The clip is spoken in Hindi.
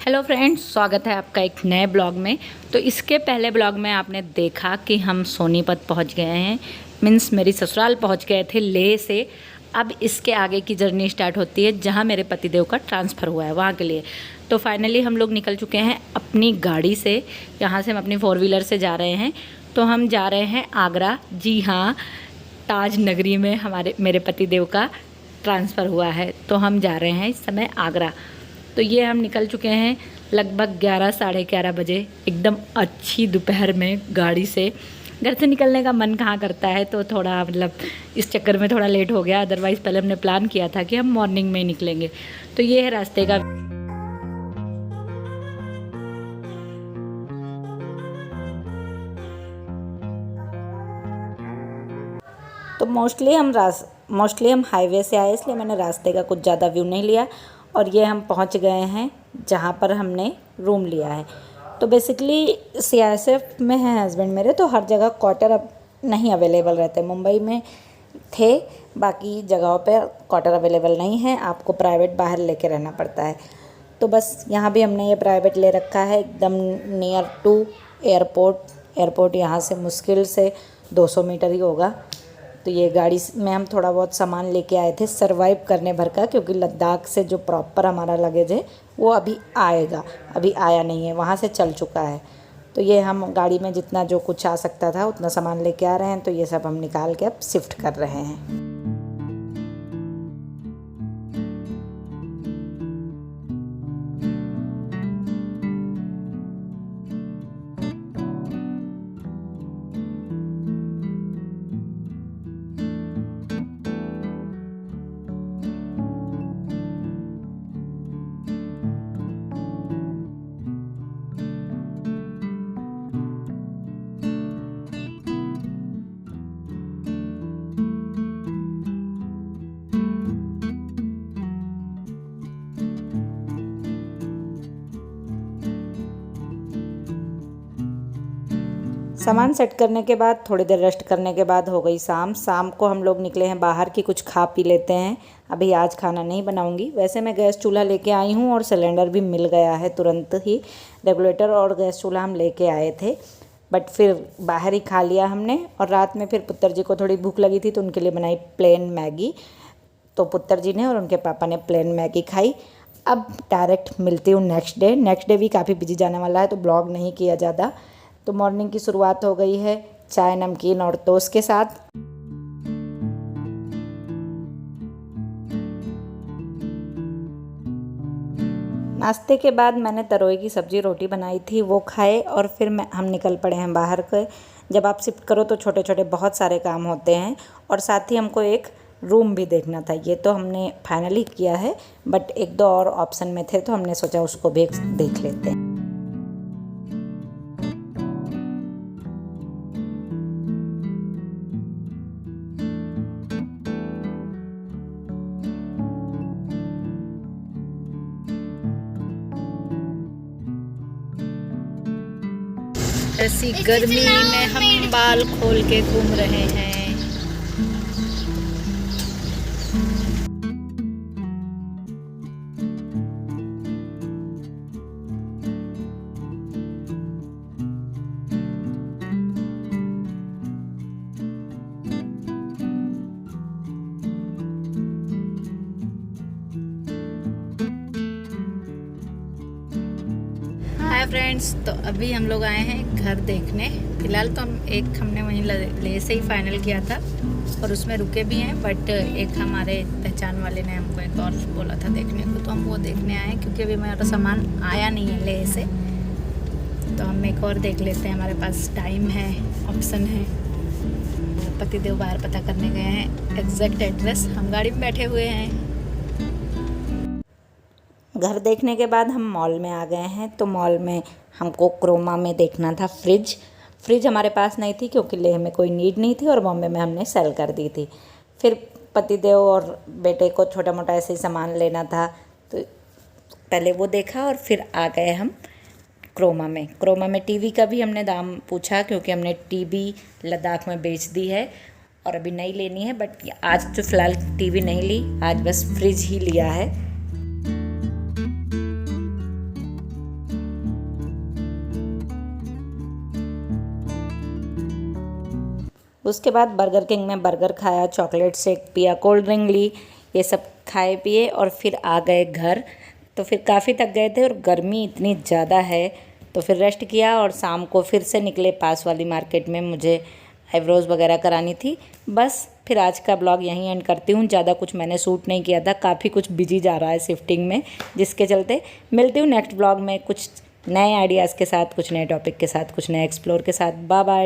हेलो फ्रेंड्स, स्वागत है आपका एक नए ब्लॉग में। तो इसके पहले ब्लॉग में आपने देखा कि हम सोनीपत पहुंच गए हैं, मीन्स मेरी ससुराल पहुंच गए थे लेह से। अब इसके आगे की जर्नी स्टार्ट होती है जहां मेरे पतिदेव का ट्रांसफ़र हुआ है वहां के लिए। तो फाइनली हम लोग निकल चुके हैं अपनी गाड़ी से। यहाँ से हम अपनी 4 व्हीलर से जा रहे हैं। तो हम जा रहे हैं आगरा। जी हाँ, ताज नगरी में मेरे पतिदेव का ट्रांसफ़र हुआ है, तो हम जा रहे हैं इस समय आगरा। तो ये हम निकल चुके हैं लगभग 11 साढ़े 11 बजे, एकदम अच्छी दोपहर में गाड़ी से। घर से निकलने का मन कहाँ करता है, तो थोड़ा इस चक्कर में थोड़ा लेट हो गया। अदरवाइज़ पहले हमने प्लान किया था कि हम मॉर्निंग में ही निकलेंगे। तो ये है रास्ते का। तो मोस्टली हम हाईवे से आए, इसलिए मैंने रास्ते का कुछ ज़्यादा व्यू नहीं लिया। और ये हम पहुंच गए हैं जहां पर हमने रूम लिया है। तो बेसिकली सीआईएसएफ में है हस्बैंड मेरे, तो हर जगह क्वार्टर अब नहीं अवेलेबल रहते। मुंबई में थे, बाकी जगहों पे क्वार्टर अवेलेबल नहीं है, आपको प्राइवेट बाहर लेके रहना पड़ता है। तो बस यहाँ भी हमने ये प्राइवेट ले रखा है, एकदम नियर टू एयरपोर्ट यहाँ से मुश्किल से 200 मीटर ही होगा। तो ये गाड़ी में हम थोड़ा बहुत सामान लेके आए थे सर्वाइव करने भर का, क्योंकि लद्दाख से जो प्रॉपर हमारा लगेज है वो अभी आएगा, अभी आया नहीं है, वहाँ से चल चुका है। तो ये हम गाड़ी में जितना जो कुछ आ सकता था उतना सामान लेके आ रहे हैं। तो ये सब हम निकाल के अब शिफ्ट कर रहे हैं। सामान सेट करने के बाद थोड़ी देर रेस्ट करने के बाद हो गई शाम को हम लोग निकले हैं बाहर की कुछ खा पी लेते हैं। अभी आज खाना नहीं बनाऊंगी। वैसे मैं गैस चूल्हा लेके आई हूँ और सिलेंडर भी मिल गया है तुरंत ही। रेगुलेटर और गैस चूल्हा हम लेके आए थे, बट फिर बाहर ही खा लिया हमने। और रात में फिर पुत्र जी को थोड़ी भूख लगी थी तो उनके लिए बनाई प्लेन मैगी। तो पुत्र जी ने और उनके पापा ने प्लेन मैगी खाई। अब डायरेक्ट मिलती हूँ नेक्स्ट डे भी काफ़ी बिजी जाने वाला है, तो ब्लॉग नहीं किया ज़्यादा। तो मॉर्निंग की शुरुआत हो गई है चाय नमकीन और टोस्ट के साथ। नाश्ते के बाद मैंने तरोई की सब्ज़ी रोटी बनाई थी, वो खाए और फिर हम निकल पड़े हैं बाहर के। जब आप शिफ्ट करो तो छोटे छोटे बहुत सारे काम होते हैं, और साथ ही हमको एक रूम भी देखना था। ये तो हमने फाइनली किया है, बट एक दो और ऑप्शन में थे तो हमने सोचा उसको भी देख लेते हैं। ऐसी गर्मी में हम बाल खोल के घूम रहे हैं। हाय फ्रेंड्स, तो अभी हम लोग आए हैं घर देखने। फ़िलहाल तो हमने वहीं ले से ही फाइनल किया था और उसमें रुके भी हैं, बट एक हमारे पहचान वाले ने हमको एक और बोला था देखने को, तो हम वो देखने आए क्योंकि अभी मेरा सामान आया नहीं है ले से। तो हम एक और देख लेते हैं, हमारे पास टाइम है, ऑप्शन है। पतिदेव बाहर पता करने गए हैं एग्जैक्ट एड्रेस, हम गाड़ी में बैठे हुए हैं। घर देखने के बाद हम मॉल में आ गए हैं। तो मॉल में हमको क्रोमा में देखना था फ्रिज हमारे पास नहीं थी, क्योंकि लेह में कोई नीड नहीं थी और बॉम्बे में हमने सेल कर दी थी। फिर पतिदेव और बेटे को छोटा मोटा ऐसे ही सामान लेना था, तो पहले वो देखा और फिर आ गए हम क्रोमा में टीवी का भी हमने दाम पूछा, क्योंकि हमने टीवी लद्दाख में बेच दी है और अभी नई लेनी है। बट आज तो फ़िलहाल टीवी नहीं ली, आज बस फ्रिज ही लिया है। उसके बाद बर्गर किंग में बर्गर खाया, चॉकलेट शेक पिया, कोल्ड ड्रिंक ली, ये सब खाए पिए और फिर आ गए घर। तो फिर काफ़ी थक गए थे और गर्मी इतनी ज़्यादा है, तो फिर रेस्ट किया और शाम को फिर से निकले पास वाली मार्केट में, मुझे आईब्रोज़ वगैरह करानी थी। बस फिर आज का ब्लॉग यहीं एंड करती हूँ। ज़्यादा कुछ मैंने शूट नहीं किया था, काफ़ी कुछ बिजी जा रहा है शिफ्टिंग में, जिसके चलते मिलती हूँ नेक्स्ट ब्लॉग में कुछ नए आइडियाज़ के साथ, कुछ नए टॉपिक के साथ, कुछ नए एक्सप्लोर के साथ। Bye bye.